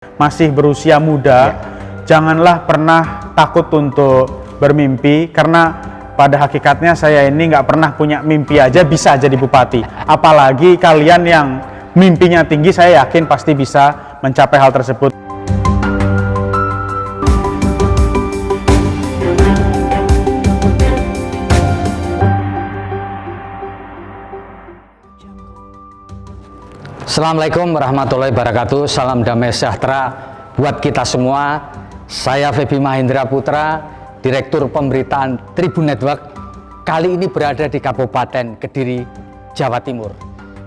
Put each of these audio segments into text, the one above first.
masih berusia muda, janganlah pernah takut untuk bermimpi, karena pada hakikatnya saya ini nggak pernah punya mimpi aja bisa jadi bupati. Apalagi kalian yang mimpinya tinggi, saya yakin pasti bisa mencapai hal tersebut. Assalamualaikum warahmatullahi wabarakatuh. Salam damai sejahtera buat kita semua. Saya Febi Mahendra Putra, Direktur Pemberitaan Tribun Network. Kali ini berada di Kabupaten Kediri, Jawa Timur.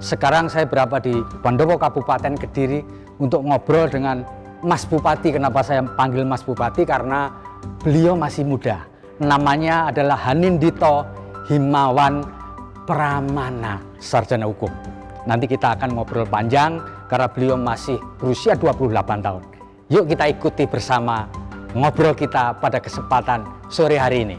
Sekarang saya berada di Pendopo Kabupaten Kediri untuk ngobrol dengan Mas Bupati. Kenapa saya panggil Mas Bupati? Karena beliau masih muda. Namanya adalah Hanindito Himawan Pramana, sarjana hukum. Nanti kita akan ngobrol panjang karena beliau masih berusia 28 tahun. Yuk kita ikuti bersama ngobrol kita pada kesempatan sore hari ini.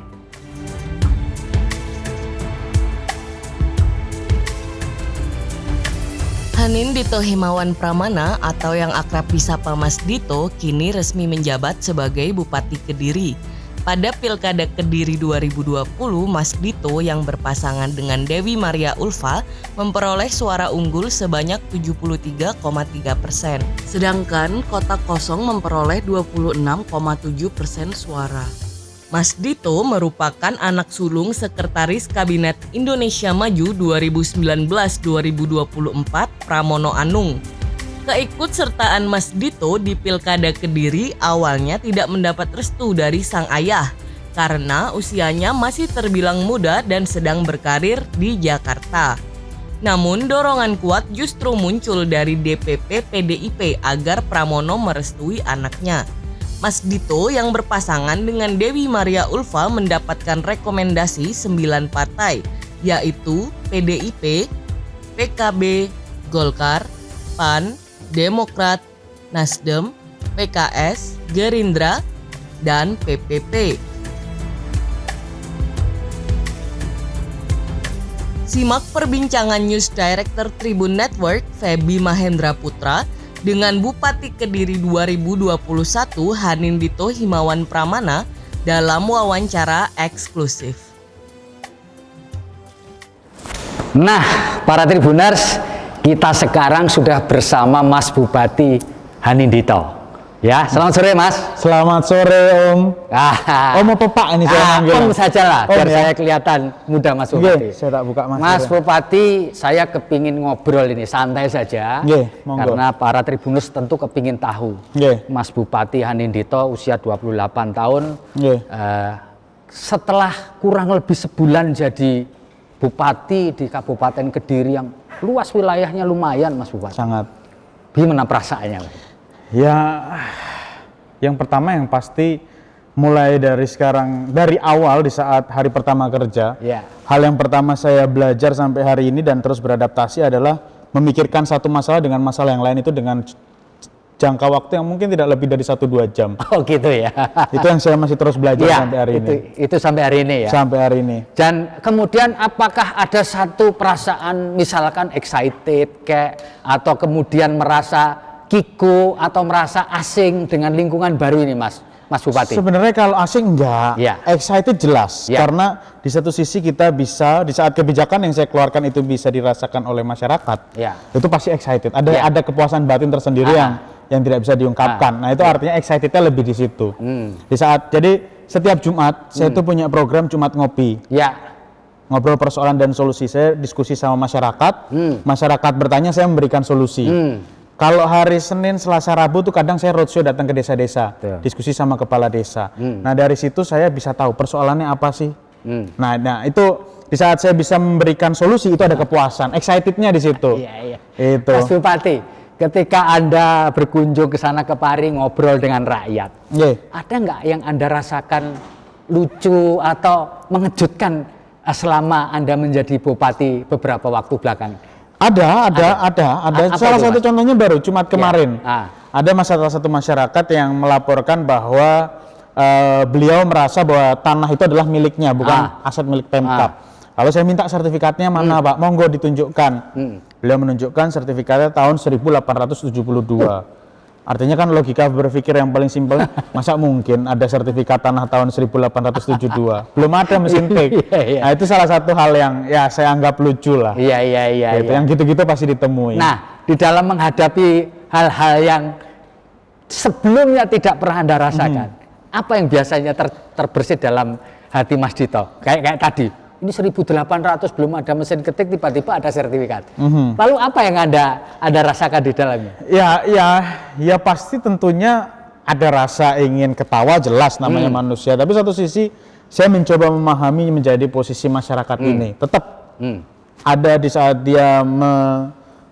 Hanindito Himawan Pramana atau yang akrab disapa Mas Dito kini resmi menjabat sebagai Bupati Kediri. Pada Pilkada Kediri 2020, Mas Dito yang berpasangan dengan Dewi Maria Ulfa memperoleh suara unggul sebanyak 73,3%. Sedangkan Kota Kosong memperoleh 26,7% suara. Mas Dito merupakan anak sulung Sekretaris Kabinet Indonesia Maju 2019-2024 Pramono Anung. Keikutsertaan Mas Dito di Pilkada Kediri awalnya tidak mendapat restu dari sang ayah karena usianya masih terbilang muda dan sedang berkarir di Jakarta. Namun dorongan kuat justru muncul dari DPP PDIP agar Pramono merestui anaknya. Mas Dito yang berpasangan dengan Dewi Maria Ulfa mendapatkan rekomendasi 9 partai, yaitu PDIP, PKB, Golkar, PAN, Demokrat, Nasdem, PKS, Gerindra, dan PPP. Simak perbincangan News Director Tribun Network Febi Mahendra Putra dengan Bupati Kediri 2021 Hanindito Himawan Pramana dalam wawancara eksklusif. Nah, para Tribuners, kita sekarang sudah bersama Mas Bupati Hanindito. Ya, selamat sore Mas. Selamat sore Om. Om apa Pak ini saya manggil? Om saja lah, biar ya? saya kelihatan muda Mas Bupati. Saya tak buka Mas. Mas Bupati, saya kepingin ngobrol ini santai saja. Monggo. Karena para Tribuners tentu kepingin tahu. Mas Bupati Hanindito usia 28 tahun. Setelah kurang lebih sebulan jadi Bupati di Kabupaten Kediri yang luas wilayahnya lumayan Mas Bupati. Sangat. Gimana perasaannya? Ya, yang pertama yang pasti mulai dari sekarang, dari awal di saat hari pertama kerja, hal yang pertama saya belajar sampai hari ini dan terus beradaptasi adalah memikirkan satu masalah dengan masalah yang lain itu dengan jangka waktu yang mungkin tidak lebih dari 1-2 jam. Oh gitu ya. Itu yang saya masih terus belajar sampai hari ini. Itu sampai hari ini ya? Sampai hari ini. Dan kemudian apakah ada satu perasaan misalkan excited kayak, atau kemudian merasa kiku atau merasa asing dengan lingkungan baru ini Mas Bupati? Sebenarnya kalau asing enggak, excited jelas. Karena di satu sisi kita bisa, di saat kebijakan yang saya keluarkan itu bisa dirasakan oleh masyarakat, itu pasti excited. Ada kepuasan batin tersendiri yang tidak bisa diungkapkan. Nah itu artinya excitednya lebih di situ. Di saat, jadi setiap Jumat saya itu punya program Jumat Ngopi. Ngobrol persoalan dan solusi. Saya diskusi sama masyarakat, masyarakat bertanya, saya memberikan solusi. Kalau hari Senin, Selasa, Rabu tuh kadang saya roadshow datang ke desa-desa, diskusi sama kepala desa. Nah dari situ saya bisa tahu persoalannya apa sih. Nah itu di saat saya bisa memberikan solusi itu ada kepuasan, excitednya di situ. Itu. Mas Bupati, ketika Anda berkunjung ke sana kemari ngobrol dengan rakyat, ada nggak yang Anda rasakan lucu atau mengejutkan selama Anda menjadi bupati beberapa waktu belakangan? Ada. Salah satu contohnya baru Jumat kemarin. Ada salah satu masyarakat yang melaporkan bahwa beliau merasa bahwa tanah itu adalah miliknya, bukan aset milik Pemkab. Lalu saya minta sertifikatnya mana Pak, monggo ditunjukkan. Beliau menunjukkan sertifikatnya tahun 1872. Artinya kan logika berpikir yang paling simpel, masa mungkin ada sertifikat tanah tahun 1872? Belum ada mesin tik. Nah, itu salah satu hal yang ya saya anggap lucu lah. Iya. Yang gitu-gitu pasti ditemui. Nah, di dalam menghadapi hal-hal yang sebelumnya tidak pernah Anda rasakan, apa yang biasanya terbersit dalam hati Mas Dito? Kayak tadi, ini 1800 belum ada mesin ketik, tiba-tiba ada sertifikat. Lalu apa yang Anda rasakan di dalamnya? Ya pasti tentunya ada rasa ingin ketawa, jelas namanya manusia. Tapi satu sisi saya mencoba memahami menjadi posisi masyarakat ini. Tetap ada di saat dia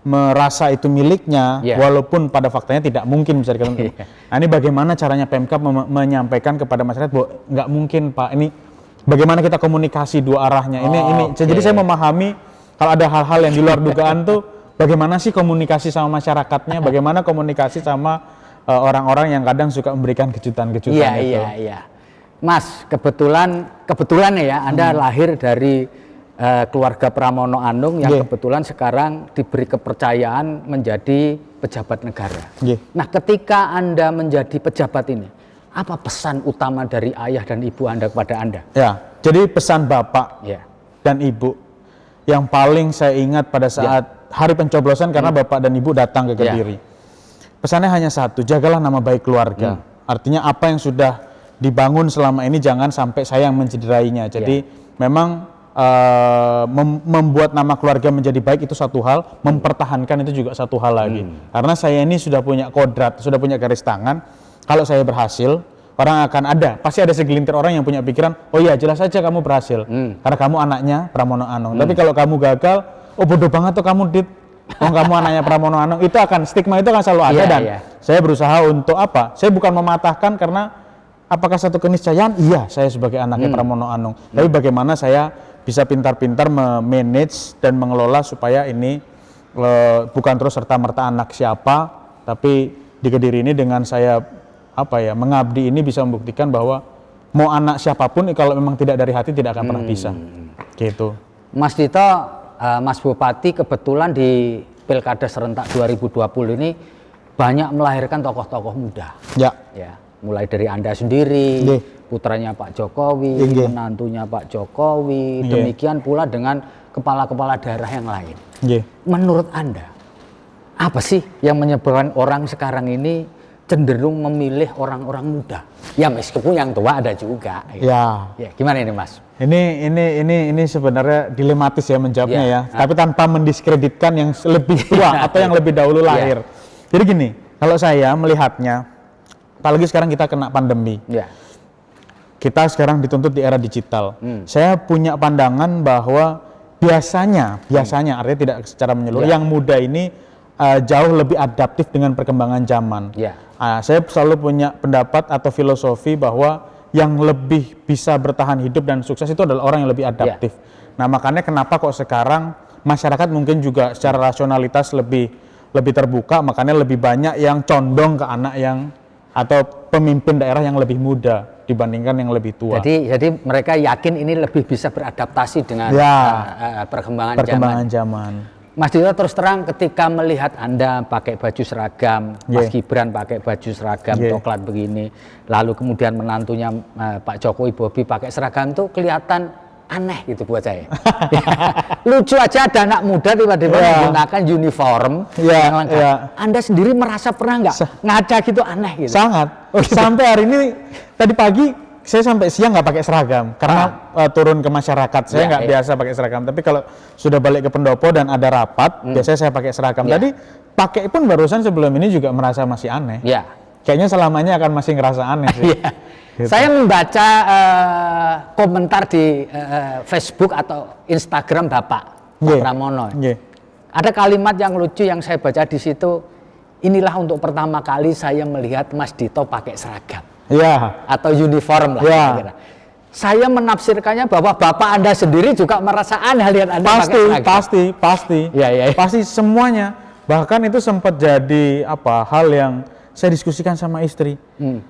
merasa itu miliknya, walaupun pada faktanya tidak mungkin bisa dikatakan. Nah, ini bagaimana caranya Pemkab menyampaikan kepada masyarakat bahwa nggak mungkin Pak, ini bagaimana kita komunikasi dua arahnya. Jadi saya memahami kalau ada hal-hal yang di luar dugaan tuh bagaimana sih komunikasi sama masyarakatnya, bagaimana komunikasi sama orang-orang yang kadang suka memberikan kejutan-kejutan itu. Iya. Mas, kebetulan ya Anda lahir dari keluarga Pramono Anung yang kebetulan sekarang diberi kepercayaan menjadi pejabat negara. Nah, ketika Anda menjadi pejabat ini, apa pesan utama dari ayah dan ibu Anda kepada Anda? Ya, jadi pesan Bapak dan Ibu yang paling saya ingat pada saat hari pencoblosan karena Bapak dan Ibu datang ke Kediri. Pesannya hanya satu, jagalah nama baik keluarga. Artinya apa yang sudah dibangun selama ini jangan sampai saya yang mencederainya. Jadi memang membuat nama keluarga menjadi baik itu satu hal, mempertahankan itu juga satu hal lagi. Karena saya ini sudah punya kodrat, sudah punya garis tangan. Kalau saya berhasil, orang akan pasti ada segelintir orang yang punya pikiran, oh iya jelas saja kamu berhasil, karena kamu anaknya Pramono Anung. Tapi kalau kamu gagal, oh bodoh banget tuh kamu Dit, kamu anaknya Pramono Anung, itu akan, stigma itu akan selalu ada. Dan saya berusaha untuk apa? Saya bukan mematahkan karena apakah satu keniscayaan, iya saya sebagai anaknya Pramono Anung, tapi bagaimana saya bisa pintar-pintar memanage dan mengelola supaya ini bukan terus serta-merta anak siapa, tapi di Kediri ini dengan saya mengabdi ini bisa membuktikan bahwa mau anak siapapun kalau memang tidak dari hati tidak akan pernah bisa. Gitu. Mas Dito, Mas Bupati kebetulan di Pilkada serentak 2020 ini banyak melahirkan tokoh-tokoh muda. Ya, mulai dari Anda sendiri, putranya Pak Jokowi, menantunya Pak Jokowi, demikian pula dengan kepala-kepala daerah yang lain. Menurut Anda, apa sih yang menyebabkan orang sekarang ini cenderung memilih orang-orang muda? Ya meskipun yang tua ada juga. Gitu. Ya, gimana ini Mas? Ini sebenarnya dilematis ya menjawabnya ya. Tapi tanpa mendiskreditkan yang lebih tua atau yang lebih dahulu lahir. Jadi gini, kalau saya melihatnya, apalagi sekarang kita kena pandemi. Kita sekarang dituntut di era digital. Saya punya pandangan bahwa biasanya artinya tidak secara menyeluruh, yang muda ini jauh lebih adaptif dengan perkembangan zaman. Saya selalu punya pendapat atau filosofi bahwa yang lebih bisa bertahan hidup dan sukses itu adalah orang yang lebih adaptif. Nah, makanya kenapa kok sekarang masyarakat mungkin juga secara rasionalitas lebih terbuka, makanya lebih banyak yang condong ke anak yang atau pemimpin daerah yang lebih muda dibandingkan yang lebih tua. Jadi mereka yakin ini lebih bisa beradaptasi dengan perkembangan zaman. Mas Dito, terus terang ketika melihat Anda pakai baju seragam, Mas Gibran pakai baju seragam coklat begini, lalu kemudian menantunya Pak Jokowi Bobi pakai seragam, tuh kelihatan aneh gitu buat saya. Lucu aja ada anak muda tiba-tiba menggunakan uniform yang lengkap. Anda sendiri merasa pernah nggak ngaca gitu aneh gitu? Sangat. Sampai hari ini tadi pagi saya sampai siang nggak pakai seragam karena turun ke masyarakat. Saya nggak biasa pakai seragam. Tapi kalau sudah balik ke pendopo dan ada rapat, biasanya saya pakai seragam. Tadi pakai pun barusan sebelum ini juga merasa masih aneh. Kayaknya selamanya akan masih ngerasa aneh sih. Gitu. Saya membaca komentar di Facebook atau Instagram Bapak Pramono. Ada kalimat yang lucu yang saya baca di situ. Inilah untuk pertama kali saya melihat Mas Dito pakai seragam. Atau uniform lah. Kira-kira. Saya menafsirkannya bahwa Bapak Anda sendiri juga merasa aneh lihat Anda pakai seragam. Pasti semuanya. Bahkan itu sempat jadi hal yang saya diskusikan sama istri.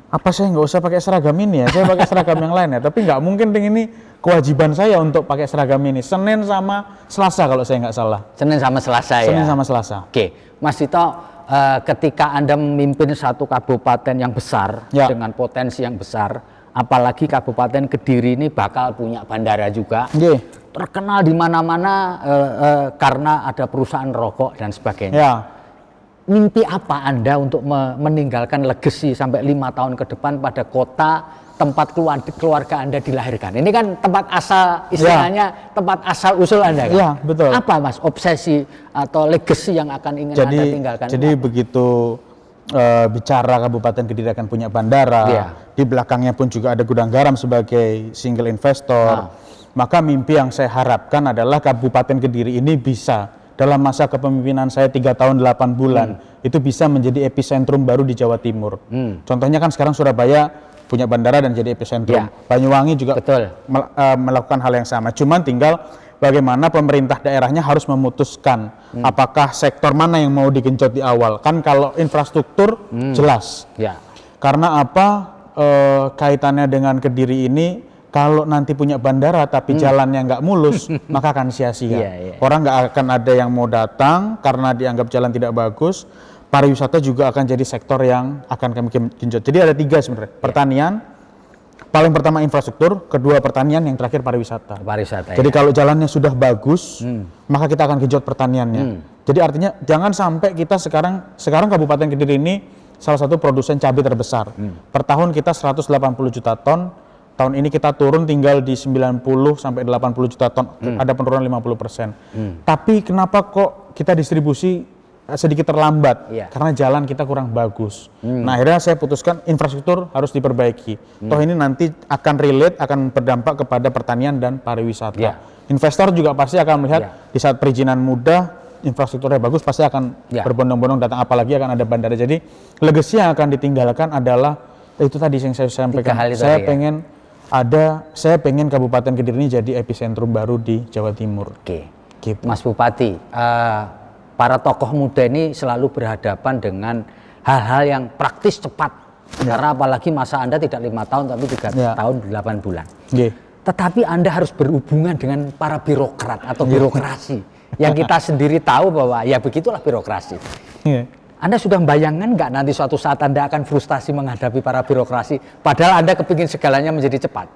Apa saya nggak usah pakai seragam ini ya? Saya pakai seragam yang lain ya. Tapi nggak mungkin ini kewajiban saya untuk pakai seragam ini. Senin sama Selasa kalau saya nggak salah. Senin sama Selasa ya. Senin sama Selasa. Oke, Mas Dito, ketika Anda memimpin satu kabupaten yang besar dengan potensi yang besar, apalagi Kabupaten Kediri ini bakal punya bandara juga, terkenal di mana-mana karena ada perusahaan rokok dan sebagainya. Mimpi apa Anda untuk meninggalkan legacy sampai 5 tahun ke depan pada kota tempat keluarga Anda dilahirkan? Ini kan tempat asal, istilahnya tempat asal usul Anda kan? Iya, betul. Apa Mas obsesi atau legacy yang akan ingin Anda tinggalkan? Jadi begitu bicara Kabupaten Kediri akan punya bandara, di belakangnya pun juga ada gudang garam sebagai single investor, maka mimpi yang saya harapkan adalah Kabupaten Kediri ini bisa dalam masa kepemimpinan saya 3 tahun 8 bulan itu bisa menjadi epicentrum baru di Jawa Timur. Contohnya kan sekarang Surabaya punya bandara dan jadi epicentrum. Banyuwangi juga melakukan hal yang sama. Cuman tinggal bagaimana pemerintah daerahnya harus memutuskan apakah sektor mana yang mau digenjot di awal. Kan kalau infrastruktur jelas. Karena apa kaitannya dengan Kediri ini? Kalau nanti punya bandara tapi jalannya nggak mulus, maka akan sia-sia. Orang nggak akan ada yang mau datang karena dianggap jalan tidak bagus. Pariwisata juga akan jadi sektor yang akan kami genjot. Jadi ada 3 sebenarnya. Pertanian, paling pertama infrastruktur, kedua pertanian, yang terakhir pariwisata. Jadi kalau jalannya sudah bagus, maka kita akan genjot pertaniannya. Jadi artinya jangan sampai kita sekarang Kabupaten Kediri ini salah satu produsen cabai terbesar. Per tahun kita 180 juta ton. Tahun ini kita turun tinggal di 90 sampai 80 juta ton, ada penurunan 50%. Tapi kenapa kok kita distribusi sedikit terlambat? Karena jalan kita kurang bagus. Nah akhirnya saya putuskan infrastruktur harus diperbaiki. Toh ini nanti akan relate, akan berdampak kepada pertanian dan pariwisata. Investor juga pasti akan melihat di saat perizinan mudah, infrastrukturnya bagus, pasti akan berbondong-bondong datang, apalagi akan ada bandara. Jadi legacy yang akan ditinggalkan adalah itu tadi yang saya sampaikan. Saya pengen Kabupaten Kediri ini jadi epicentrum baru di Jawa Timur. Gitu. Mas Bupati, para tokoh muda ini selalu berhadapan dengan hal-hal yang praktis cepat. Karena apalagi masa Anda tidak 5 tahun tapi 3 tahun 8 bulan. Tetapi Anda harus berhubungan dengan para birokrat atau birokrasi. Yang kita sendiri tahu bahwa ya begitulah birokrasi. Anda sudah membayangkan nggak nanti suatu saat Anda akan frustasi menghadapi para birokrasi, padahal Anda kepingin segalanya menjadi cepat?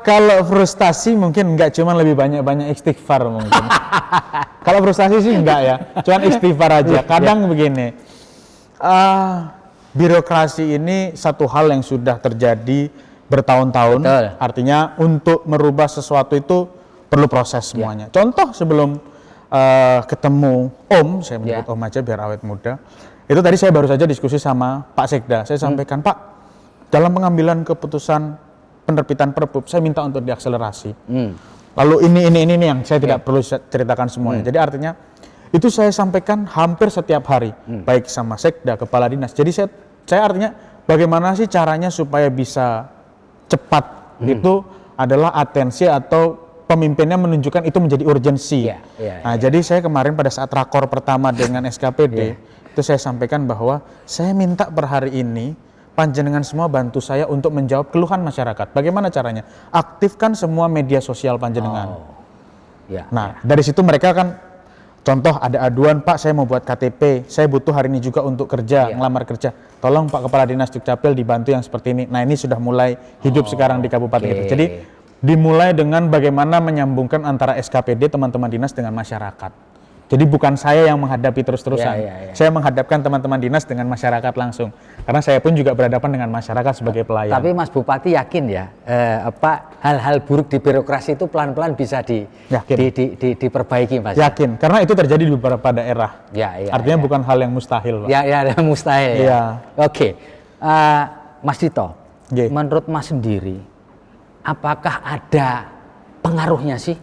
Kalau frustasi mungkin nggak, cuma lebih banyak istighfar mungkin. Kalau frustasi sih enggak ya, cuman istighfar aja. Kadang begini, birokrasi ini satu hal yang sudah terjadi bertahun-tahun. Artinya untuk merubah sesuatu itu perlu proses semuanya. Contoh sebelum ketemu Om, saya menyebut Om aja biar awet muda. Itu tadi saya baru saja diskusi sama Pak Sekda. Saya sampaikan, Pak, dalam pengambilan keputusan penerbitan Perpup, saya minta untuk diakselerasi. Lalu ini yang saya tidak perlu ceritakan semuanya. Jadi artinya itu saya sampaikan hampir setiap hari, baik sama Sekda, kepala dinas. Jadi saya artinya bagaimana sih caranya supaya bisa cepat? Itu adalah atensi atau pemimpinnya menunjukkan itu menjadi urgensi. Jadi saya kemarin pada saat rakor pertama dengan SKPD, itu saya sampaikan bahwa saya minta per hari ini panjenengan semua bantu saya untuk menjawab keluhan masyarakat. Bagaimana caranya? Aktifkan semua media sosial panjenengan. Dari situ mereka kan, contoh ada aduan, Pak saya mau buat KTP, saya butuh hari ini juga untuk kerja, ngelamar kerja. Tolong Pak Kepala Dinas Dukcapil dibantu yang seperti ini. Nah ini sudah mulai hidup sekarang di Kabupaten kita. Jadi dimulai dengan bagaimana menyambungkan antara SKPD teman-teman dinas dengan masyarakat. Jadi bukan saya yang menghadapi terus-terusan, saya menghadapkan teman-teman dinas dengan masyarakat langsung. Karena saya pun juga berhadapan dengan masyarakat sebagai pelayan. Tapi Mas Bupati yakin ya, hal-hal buruk di birokrasi itu pelan-pelan bisa diperbaiki, Mas? Yakin, karena itu terjadi di beberapa daerah. Artinya bukan hal yang mustahil, Pak. Mustahil. Oke, Mas Dito, menurut Mas sendiri, apakah ada pengaruhnya sih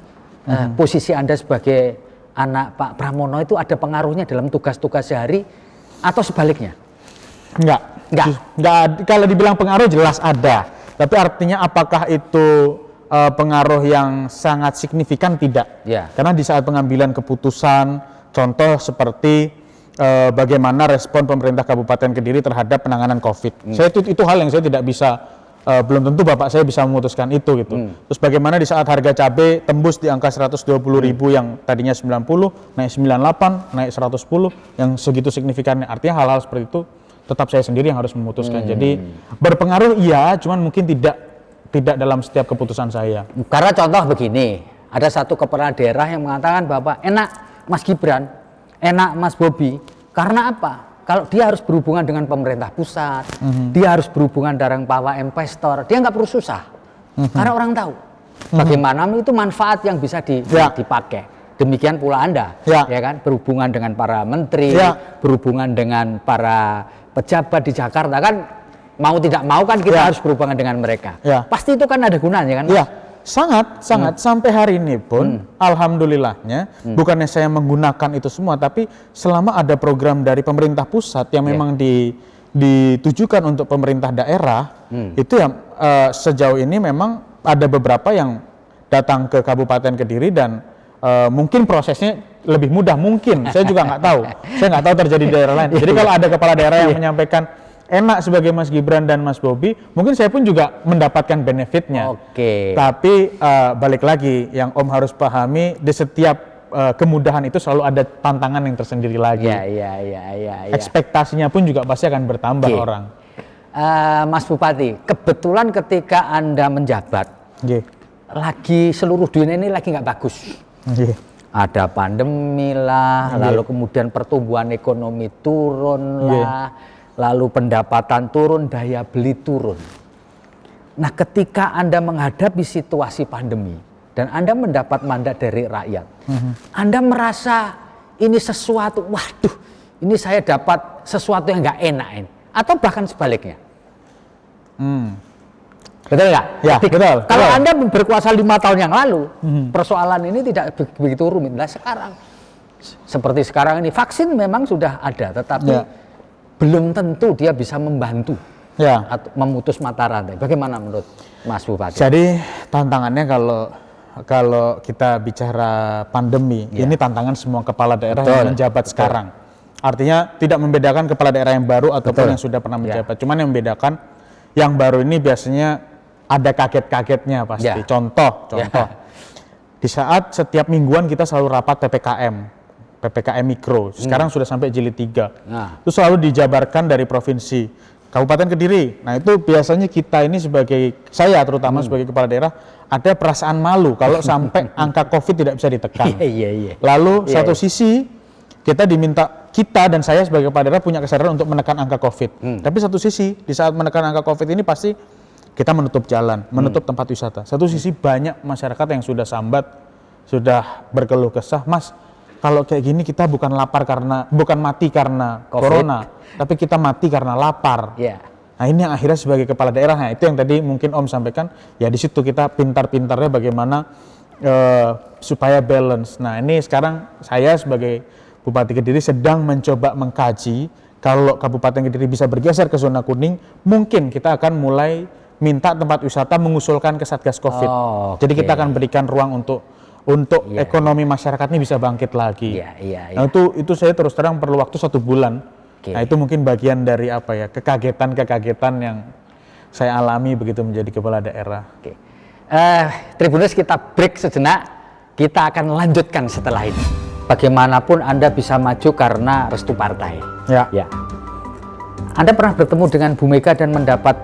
posisi Anda sebagai anak Pak Pramono itu ada pengaruhnya dalam tugas-tugas sehari atau sebaliknya? Enggak. Kalau dibilang pengaruh jelas ada. Tapi artinya apakah itu pengaruh yang sangat signifikan? Tidak. Karena di saat pengambilan keputusan, contoh seperti bagaimana respon pemerintah Kabupaten Kediri terhadap penanganan COVID. Itu hal yang saya tidak bisa belum tentu bapak saya bisa memutuskan itu gitu. Terus bagaimana di saat harga cabai tembus di angka 120.000 yang tadinya 90, naik 98, naik 110, yang segitu signifikannya. Artinya hal-hal seperti itu tetap saya sendiri yang harus memutuskan. Jadi berpengaruh iya, cuman mungkin tidak dalam setiap keputusan saya. Karena contoh begini, ada satu kepala daerah yang mengatakan Bapak enak Mas Gibran, enak Mas Bobi, karena apa? Kalau dia harus berhubungan dengan pemerintah pusat, dia harus berhubungan dengan para investor, dia nggak perlu susah. Karena orang tahu bagaimana itu manfaat yang bisa dipakai. Demikian pula Anda, ya kan, berhubungan dengan para menteri, berhubungan dengan para pejabat di Jakarta kan, mau tidak mau kan kita harus berhubungan dengan mereka. Pasti itu kan ada gunanya kan? Ya, sangat sampai hari ini pun, alhamdulillahnya, bukannya saya menggunakan itu semua, tapi selama ada program dari pemerintah pusat yang memang ditujukan untuk pemerintah daerah, itu yang sejauh ini memang ada beberapa yang datang ke Kabupaten Kediri dan mungkin prosesnya lebih mudah, mungkin saya juga nggak tahu, saya nggak tahu terjadi di daerah lain. Jadi kalau ada kepala daerah yang menyampaikan enak sebagai Mas Gibran dan Mas Bobi, mungkin saya pun juga mendapatkan benefitnya. Tapi balik lagi, yang Om harus pahami, di setiap kemudahan itu selalu ada tantangan yang tersendiri lagi. Ekspektasinya pun juga pasti akan bertambah orang. Mas Bupati, kebetulan ketika Anda menjabat, lagi seluruh dunia ini lagi nggak bagus. Ada pandemi lah, lalu kemudian pertumbuhan ekonomi turun lah, lalu pendapatan turun, daya beli turun. Nah, ketika Anda menghadapi situasi pandemi dan Anda mendapat mandat dari rakyat, Anda merasa ini sesuatu, waduh, ini saya dapat sesuatu yang nggak enak ini, atau bahkan sebaliknya. Betul nggak? Ya, betul. Kalau Anda berkuasa 5 tahun yang lalu, persoalan ini tidak begitu rumit. Nah, sekarang, seperti sekarang ini, vaksin memang sudah ada, tetapi belum tentu dia bisa membantu atau memutus mata rantai. Bagaimana menurut Mas Bupati? Jadi tantangannya kalau kita bicara pandemi, ini tantangan semua kepala daerah yang menjabat sekarang. Artinya tidak membedakan kepala daerah yang baru ataupun yang sudah pernah menjabat. Cuman yang membedakan yang baru ini biasanya ada kaget-kagetnya pasti. Contoh, di saat setiap mingguan kita selalu rapat PPKM Mikro, sekarang sudah sampai jilid 3. Itu selalu dijabarkan dari provinsi, Kabupaten Kediri. Nah itu biasanya kita ini saya terutama sebagai kepala daerah, ada perasaan malu kalau sampai angka COVID tidak bisa ditekan. Lalu satu sisi kita dan saya sebagai kepala daerah punya kesadaran untuk menekan angka COVID. Tapi satu sisi, di saat menekan angka COVID ini pasti kita menutup jalan, menutup tempat wisata. Satu sisi banyak masyarakat yang sudah sambat, sudah berkeluh kesah, Mas, kalau kayak gini kita bukan mati karena corona, tapi kita mati karena lapar. Nah ini yang akhirnya sebagai kepala daerah, nah, itu yang tadi mungkin Om sampaikan, ya di situ kita pintar-pintarnya bagaimana supaya balance. Nah ini sekarang saya sebagai Bupati Kediri sedang mencoba mengkaji, kalau Kabupaten Kediri bisa bergeser ke zona kuning, mungkin kita akan mulai minta tempat wisata mengusulkan ke Satgas COVID. Jadi kita akan berikan ruang untuk ekonomi masyarakat ini bisa bangkit lagi. Nah itu saya terus terang perlu waktu 1 bulan. Nah itu mungkin bagian dari kekagetan yang saya alami begitu menjadi kepala daerah. Tribuners, kita break sejenak, kita akan lanjutkan setelah ini. Bagaimanapun Anda bisa maju karena restu partai. Anda pernah bertemu dengan Bu Mega dan mendapat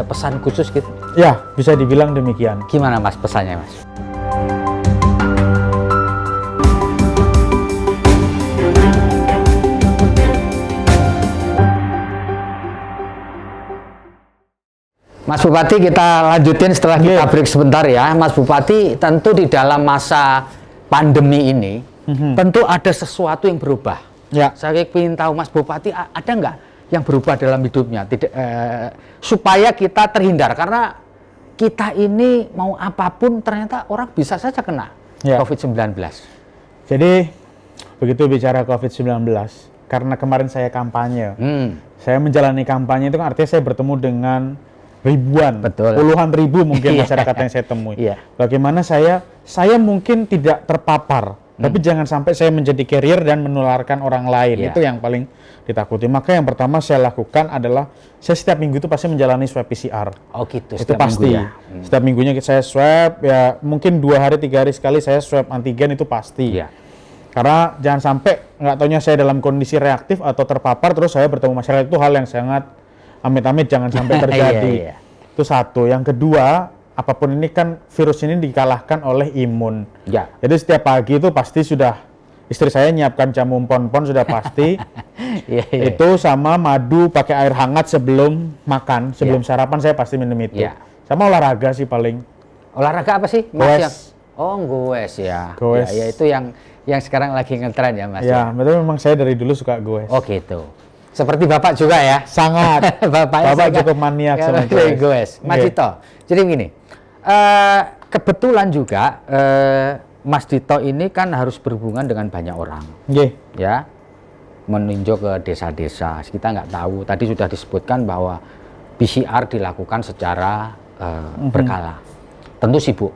pesan khusus gitu? Ya, bisa dibilang demikian. Gimana Mas pesannya Mas? Mas Bupati, kita lanjutin setelah kita break sebentar ya. Mas Bupati, tentu di dalam masa pandemi ini, tentu ada sesuatu yang berubah. Saya ingin tahu Mas Bupati, ada nggak yang berubah dalam hidupnya, supaya kita terhindar, karena kita ini mau apapun ternyata orang bisa saja kena COVID-19. Jadi begitu bicara COVID-19, karena kemarin saya kampanye, saya menjalani kampanye itu kan artinya saya bertemu dengan ribuan, puluhan ribu mungkin masyarakat yang saya temui. Bagaimana saya mungkin tidak terpapar, Tapi jangan sampai saya menjadi carrier dan menularkan orang lain. Itu yang paling ditakuti. Maka yang pertama saya lakukan adalah saya setiap minggu itu pasti menjalani swab PCR. Oh gitu. Itu pasti. Setiap minggunya saya swab, ya mungkin 2 hari 3 hari sekali saya swab antigen itu pasti. Karena jangan sampai nggak taunya saya dalam kondisi reaktif atau terpapar terus saya bertemu masyarakat, itu hal yang sangat amit-amit jangan sampai terjadi. Itu satu. Yang kedua, apapun ini kan virus ini dikalahkan oleh imun. Jadi setiap pagi itu pasti sudah istri saya nyiapkan jamu pon-pon sudah pasti. Itu sama madu pakai air hangat sebelum makan, sebelum sarapan saya pasti minum itu. Sama olahraga sih paling. Olahraga apa sih? Goes. Oh, goes ya. Goes. Ya, itu yang sekarang lagi ngetren ya, Mas. Ya, betul, memang saya dari dulu suka goes. Oh gitu. Seperti Bapak juga ya? Sangat. Bapak cukup maniak sama goes. Mas Dito, jadi gini, kebetulan juga Mas Dito ini kan harus berhubungan dengan banyak orang, ya, meninjau ke desa-desa. Kita nggak tahu. Tadi sudah disebutkan bahwa PCR dilakukan secara berkala. Tentu sibuk.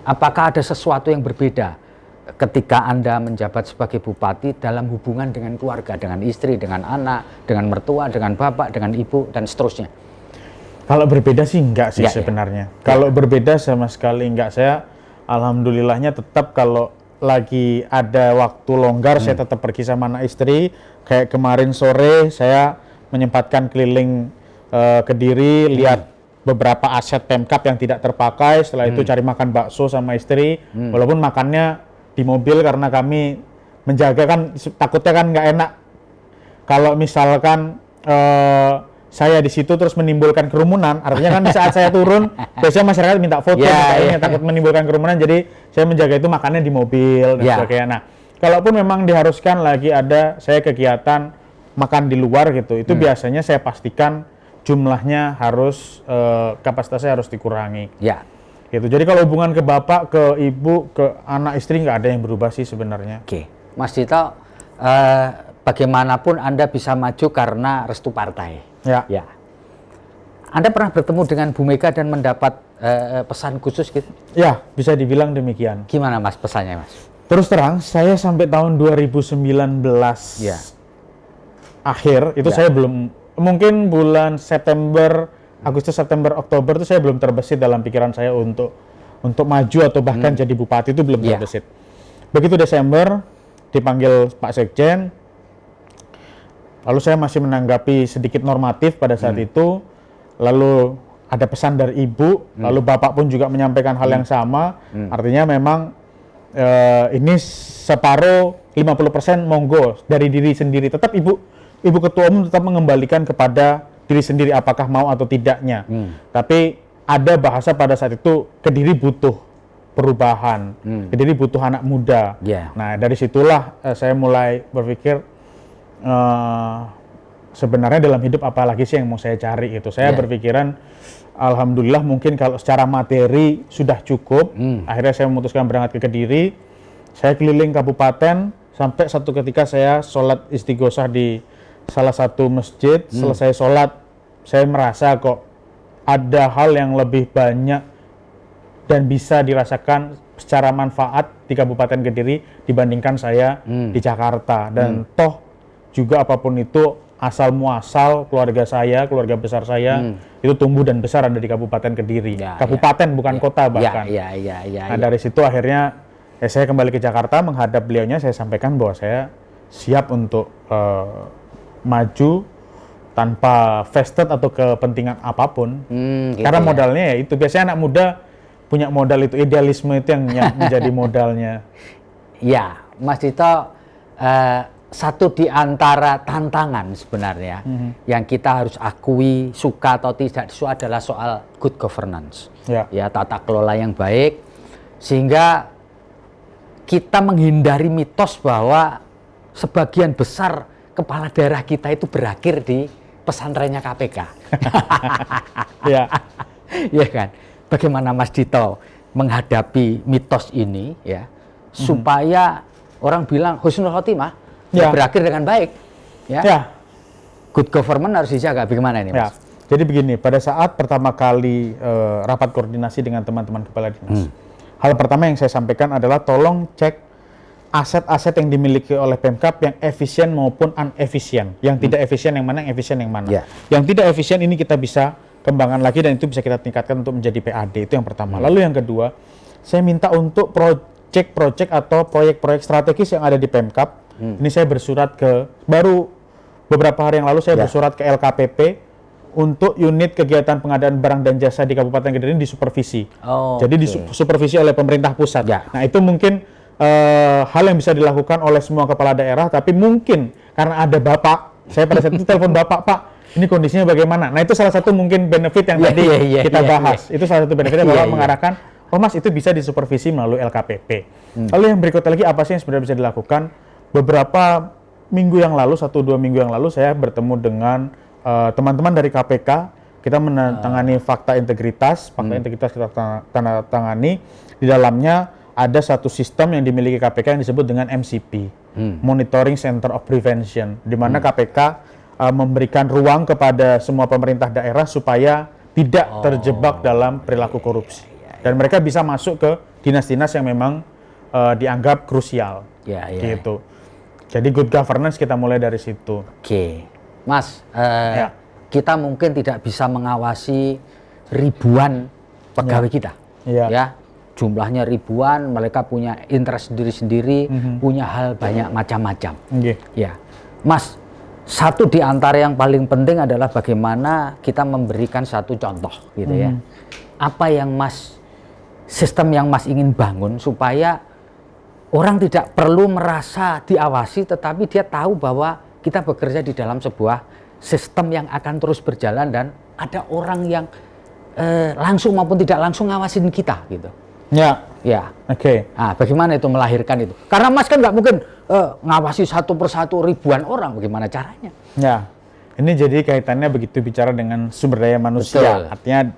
Apakah ada sesuatu yang berbeda ketika Anda menjabat sebagai bupati dalam hubungan dengan keluarga, dengan istri, dengan anak, dengan mertua, dengan bapak, dengan ibu, dan seterusnya? Kalau berbeda sih enggak sih sebenarnya. Kalau berbeda sama sekali enggak. Saya alhamdulillahnya tetap kalau lagi ada waktu longgar saya tetap pergi sama anak istri. Kayak kemarin sore saya menyempatkan keliling Kediri, lihat beberapa aset Pemkab yang tidak terpakai. Setelah itu cari makan bakso sama istri. Walaupun makannya di mobil karena kami menjaga kan, takutnya kan nggak enak kalau misalkan saya di situ terus menimbulkan kerumunan. Artinya kan di saat saya turun biasanya masyarakat minta foto, takut menimbulkan kerumunan, jadi saya menjaga itu makannya di mobil dan sebagainya. Nah, kalaupun memang diharuskan lagi ada saya kegiatan makan di luar gitu, itu biasanya saya pastikan jumlahnya harus kapasitasnya harus dikurangi. Gitu. Jadi kalau hubungan ke bapak, ke ibu, ke anak istri nggak ada yang berubah sih sebenarnya. Mas Dito, bagaimanapun Anda bisa maju karena restu partai. Anda pernah bertemu dengan Bu Mega dan mendapat pesan khusus gitu? Ya, bisa dibilang demikian. Gimana Mas pesannya, Mas? Terus terang, saya sampai tahun 2019 akhir itu saya belum, mungkin bulan September, Agustus, September, Oktober itu saya belum terbesit dalam pikiran saya untuk maju atau bahkan jadi bupati, itu belum terbesit. Begitu Desember dipanggil Pak Sekjen, lalu saya masih menanggapi sedikit normatif pada saat itu, lalu ada pesan dari ibu, lalu bapak pun juga menyampaikan hal yang sama, artinya memang ini separuh 50% monggo dari diri sendiri, tetap ibu ketua umum tetap mengembalikan kepada diri sendiri apakah mau atau tidaknya. Tapi ada bahasa pada saat itu Kediri butuh perubahan, Kediri butuh anak muda. Nah dari situlah saya mulai berpikir sebenarnya dalam hidup apa lagi sih yang mau saya cari itu. Saya berpikiran alhamdulillah mungkin kalau secara materi sudah cukup. Akhirnya saya memutuskan berangkat ke Kediri. Saya keliling kabupaten sampai satu ketika saya sholat istighosah di salah satu masjid. Selesai sholat saya merasa kok ada hal yang lebih banyak dan bisa dirasakan secara manfaat di Kabupaten Kediri dibandingkan saya di Jakarta. Dan toh juga apapun itu asal muasal keluarga saya, keluarga besar saya itu tumbuh dan besar ada di Kabupaten Kediri. Kabupaten bukan kota bahkan. Nah dari situ akhirnya saya kembali ke Jakarta menghadap beliaunya, saya sampaikan bahwa saya siap untuk maju tanpa vested atau kepentingan apapun, karena modalnya ya itu. Biasanya anak muda punya modal itu, idealisme itu yang menjadi modalnya. Ya, Mas Dito, satu di antara tantangan sebenarnya yang kita harus akui, suka atau tidak, itu adalah soal good governance, ya tata kelola yang baik, sehingga kita menghindari mitos bahwa sebagian besar kepala daerah kita itu berakhir di pesantrennya KPK. Ya kan. Bagaimana Mas Dito menghadapi mitos ini ya, supaya orang bilang husnul khotimah berakhir dengan baik. Good government harus dijaga. Bagaimana ini, Mas? Jadi begini, pada saat pertama kali rapat koordinasi dengan teman-teman kepala dinas, hal pertama yang saya sampaikan adalah tolong cek aset-aset yang dimiliki oleh Pemkab yang efisien maupun unefisien. Yang tidak efisien yang mana, yang efisien yang mana. Yang tidak efisien ini kita bisa kembangkan lagi dan itu bisa kita tingkatkan untuk menjadi PAD. Itu yang pertama. Lalu yang kedua, saya minta untuk proyek-proyek atau proyek-proyek strategis yang ada di Pemkab. Ini saya bersurat baru beberapa hari yang lalu saya bersurat ke LKPP untuk unit kegiatan pengadaan barang dan jasa di Kabupaten Kediri ini disupervisi. Jadi disupervisi oleh pemerintah pusat. Nah, itu mungkin hal yang bisa dilakukan oleh semua kepala daerah, tapi mungkin karena ada Bapak, saya pada saat itu telepon Bapak, Pak, ini kondisinya bagaimana? Nah, itu salah satu mungkin benefit yang tadi kita bahas. Itu salah satu benefitnya Bapak mengarahkan, oh Mas, itu bisa disupervisi melalui LKPP. Lalu yang berikutnya lagi, apa sih yang sebenarnya bisa dilakukan? Beberapa minggu yang lalu, 1-2 minggu yang lalu, saya bertemu dengan teman-teman dari KPK. Kita menandatangani fakta integritas kita tanda tangani. Di dalamnya ada satu sistem yang dimiliki KPK yang disebut dengan MCP, Monitoring Center of Prevention, di mana KPK memberikan ruang kepada semua pemerintah daerah supaya tidak terjebak dalam perilaku korupsi. Dan mereka bisa masuk ke dinas-dinas yang memang dianggap krusial. Gitu. Jadi good governance kita mulai dari situ. Mas, kita mungkin tidak bisa mengawasi ribuan pegawai kita. Ya, jumlahnya ribuan, mereka punya interest sendiri-sendiri, punya hal banyak macam-macam. Ya, Mas, satu di antara yang paling penting adalah bagaimana kita memberikan satu contoh, gitu ya. Apa yang sistem yang Mas ingin bangun supaya orang tidak perlu merasa diawasi, tetapi dia tahu bahwa kita bekerja di dalam sebuah sistem yang akan terus berjalan dan ada orang yang langsung maupun tidak langsung ngawasin kita, gitu. Nah, bagaimana itu melahirkan itu? Karena Mas kan nggak mungkin ngawasi satu persatu ribuan orang, bagaimana caranya? Ini jadi kaitannya begitu bicara dengan sumber daya manusia. Artinya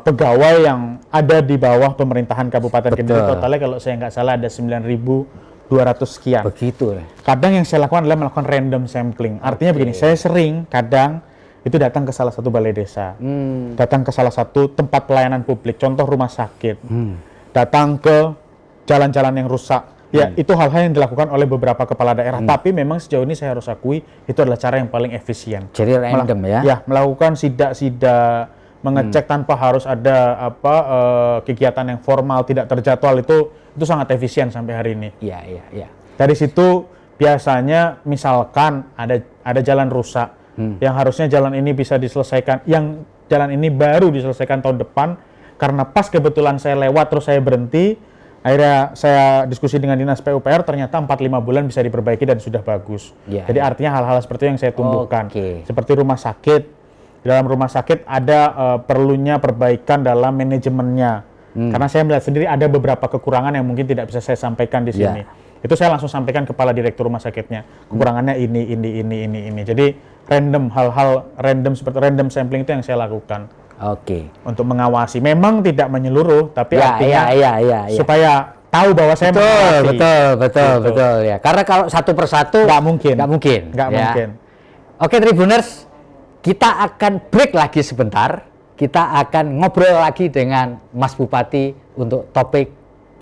pegawai yang ada di bawah pemerintahan Kabupaten Kediri totalnya kalau saya nggak salah ada 9.200 sekian. Begitu. Kadang yang saya lakukan adalah melakukan random sampling. Artinya begini, saya sering kadang itu datang ke salah satu balai desa, datang ke salah satu tempat pelayanan publik, contoh rumah sakit, datang ke jalan-jalan yang rusak. Itu hal-hal yang dilakukan oleh beberapa kepala daerah. Tapi memang sejauh ini saya harus akui itu adalah cara yang paling efisien. Jadi random melakukan sidak-sidak, mengecek tanpa harus ada kegiatan yang formal, tidak terjadwal, itu sangat efisien sampai hari ini. Dari situ biasanya misalkan ada jalan rusak yang harusnya jalan ini bisa diselesaikan, yang jalan ini baru diselesaikan tahun depan, karena pas kebetulan saya lewat terus saya berhenti, akhirnya saya diskusi dengan dinas PUPR, ternyata 4-5 bulan bisa diperbaiki dan sudah bagus. Jadi artinya hal-hal seperti itu yang saya tumbuhkan. Seperti rumah sakit. Di dalam rumah sakit ada perlunya perbaikan dalam manajemennya. Karena saya melihat sendiri ada beberapa kekurangan yang mungkin tidak bisa saya sampaikan di sini. Itu saya langsung sampaikan kepala direktur rumah sakitnya. Kekurangannya ini. Jadi hal-hal random seperti random sampling itu yang saya lakukan. Untuk mengawasi. Memang tidak menyeluruh, tapi artinya supaya tahu bahwa saya mengawasi. Betul ya. Karena kalau satu persatu nggak mungkin. Oke, Tribuners. Kita akan break lagi sebentar. Kita akan ngobrol lagi dengan Mas Bupati untuk topik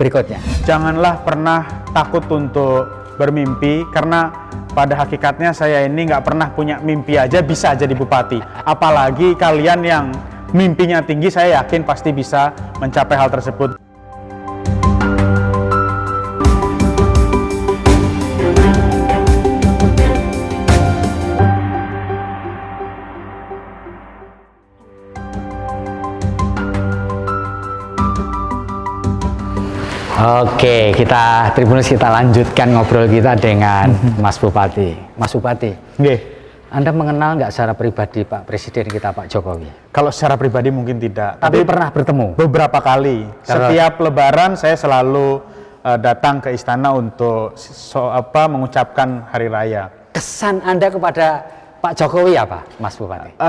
berikutnya. Janganlah pernah takut untuk bermimpi, karena pada hakikatnya saya ini nggak pernah punya mimpi aja bisa jadi bupati. Apalagi kalian yang mimpinya tinggi, saya yakin pasti bisa mencapai hal tersebut. Oke, Tribuners kita lanjutkan ngobrol kita dengan Mas Bupati. Mas Bupati, Anda mengenal nggak secara pribadi Pak Presiden kita, Pak Jokowi? Kalau secara pribadi mungkin tidak. Tapi pernah bertemu? Beberapa kali. Setiap Lebaran saya selalu datang ke istana untuk mengucapkan Hari Raya. Kesan Anda kepada Pak Jokowi apa, Mas Bupati?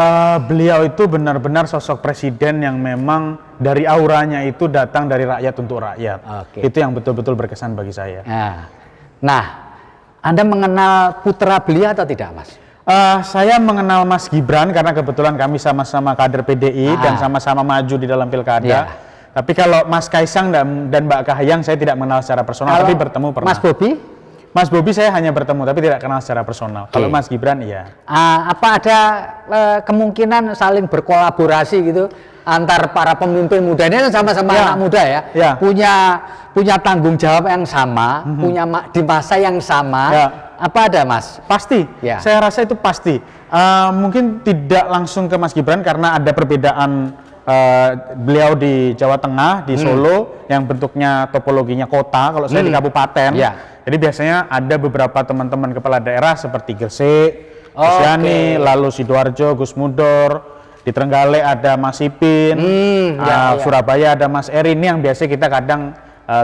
Beliau itu benar-benar sosok presiden yang memang dari auranya itu datang dari rakyat untuk rakyat. Itu yang betul-betul berkesan bagi saya. Nah, Anda mengenal putra beliau atau tidak, Mas? Saya mengenal Mas Gibran karena kebetulan kami sama-sama kader PDI dan sama-sama maju di dalam pilkada. Tapi kalau Mas Kaisang dan Mbak Kahiyang saya tidak mengenal secara personal, Kalau tapi bertemu pernah. Mas Bobi? Mas Bobi saya hanya bertemu tapi tidak kenal secara personal. Kalau Mas Gibran iya. Apa ada kemungkinan saling berkolaborasi gitu antar para pemimpin muda ini kan sama-sama anak muda ya, punya tanggung jawab yang sama, punya di masa yang sama. Apa ada Mas? Pasti. Saya rasa itu pasti. Mungkin tidak langsung ke Mas Gibran karena ada perbedaan beliau di Jawa Tengah, di Solo yang bentuknya topologinya kota, kalau saya di kabupaten. Jadi biasanya ada beberapa teman-teman kepala daerah seperti Gresik, Kristiani, lalu Sidoarjo, Gus Mudor, di Trenggalek ada Mas Ipin, Surabaya ada Mas Eri. Ini yang biasa kita kadang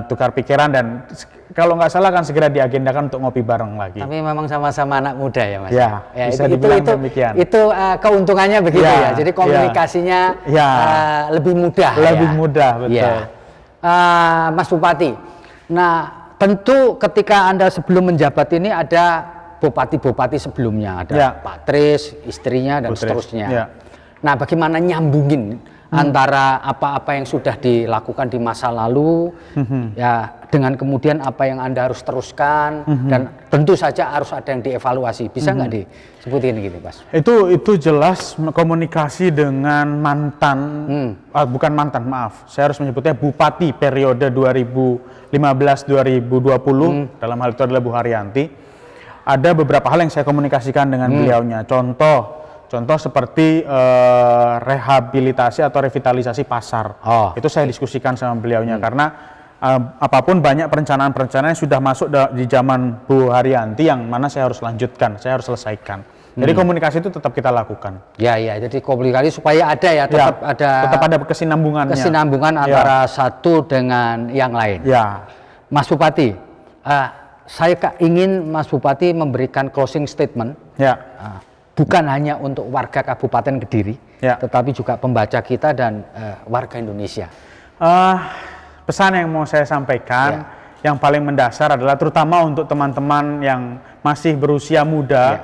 tukar pikiran dan kalau nggak salah kan segera diagendakan untuk ngopi bareng lagi. Tapi memang sama-sama anak muda ya Mas? Ya, bisa dibilang demikian. Itu keuntungannya begitu ya, jadi komunikasinya lebih mudah. Lebih mudah, betul. Mas Bupati, nah tentu ketika Anda sebelum menjabat ini ada bupati-bupati sebelumnya, ada Pak Tris, istrinya dan seterusnya. Nah bagaimana nyambungin antara apa-apa yang sudah dilakukan di masa lalu ya dengan kemudian apa yang Anda harus teruskan dan tentu saja harus ada yang dievaluasi. Bisa nggak disebutin gitu Mas? Itu jelas komunikasi dengan mantan, bukan mantan, maaf, saya harus menyebutnya bupati periode 2015-2020, dalam hal itu adalah Bu Haryanti. Ada beberapa hal yang saya komunikasikan dengan beliaunya, contoh seperti rehabilitasi atau revitalisasi pasar. Itu saya diskusikan sama beliaunya karena apapun banyak perencanaan-perencanaan yang sudah masuk di zaman Bu Haryanti yang mana saya harus lanjutkan, saya harus selesaikan. Jadi komunikasi itu tetap kita lakukan. Jadi komunikasi supaya ada tetap ada kesinambungannya. Kesinambungan antara satu dengan yang lain. Mas Bupati, saya ingin Mas Bupati memberikan closing statement. Bukan hanya untuk warga Kabupaten Kediri, tetapi juga pembaca kita dan warga Indonesia. Pesan yang mau saya sampaikan, yang paling mendasar adalah terutama untuk teman-teman yang masih berusia muda,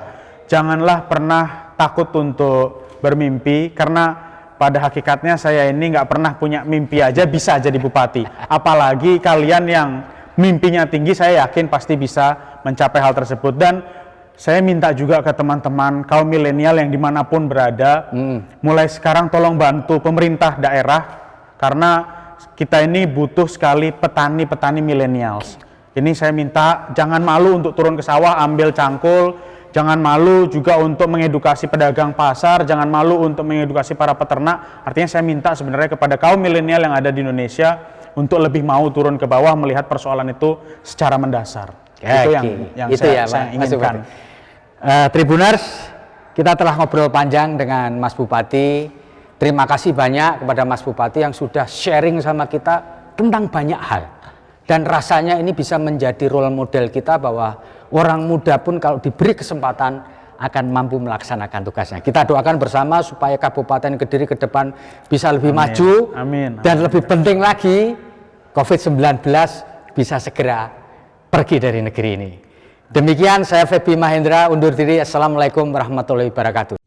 janganlah pernah takut untuk bermimpi, karena pada hakikatnya saya ini nggak pernah punya mimpi aja bisa jadi bupati. Apalagi kalian yang mimpinya tinggi, saya yakin pasti bisa mencapai hal tersebut. Dan saya minta juga ke teman-teman kaum milenial yang dimanapun berada, mulai sekarang tolong bantu pemerintah daerah, karena kita ini butuh sekali petani-petani milenials. Ini saya minta jangan malu untuk turun ke sawah ambil cangkul, jangan malu juga untuk mengedukasi pedagang pasar, jangan malu untuk mengedukasi para peternak. Artinya saya minta sebenarnya kepada kaum milenial yang ada di Indonesia untuk lebih mau turun ke bawah melihat persoalan itu secara mendasar. Itu yang saya inginkan. Tribuners, kita telah ngobrol panjang dengan Mas Bupati. Terima kasih banyak kepada Mas Bupati yang sudah sharing sama kita tentang banyak hal. Dan rasanya ini bisa menjadi role model kita bahwa orang muda pun kalau diberi kesempatan akan mampu melaksanakan tugasnya. Kita doakan bersama supaya Kabupaten Kediri ke depan bisa lebih maju. Dan lebih penting lagi, COVID-19 bisa segera pergi dari negeri ini. Demikian, saya Febi Mahendra undur diri. Assalamualaikum warahmatullahi wabarakatuh.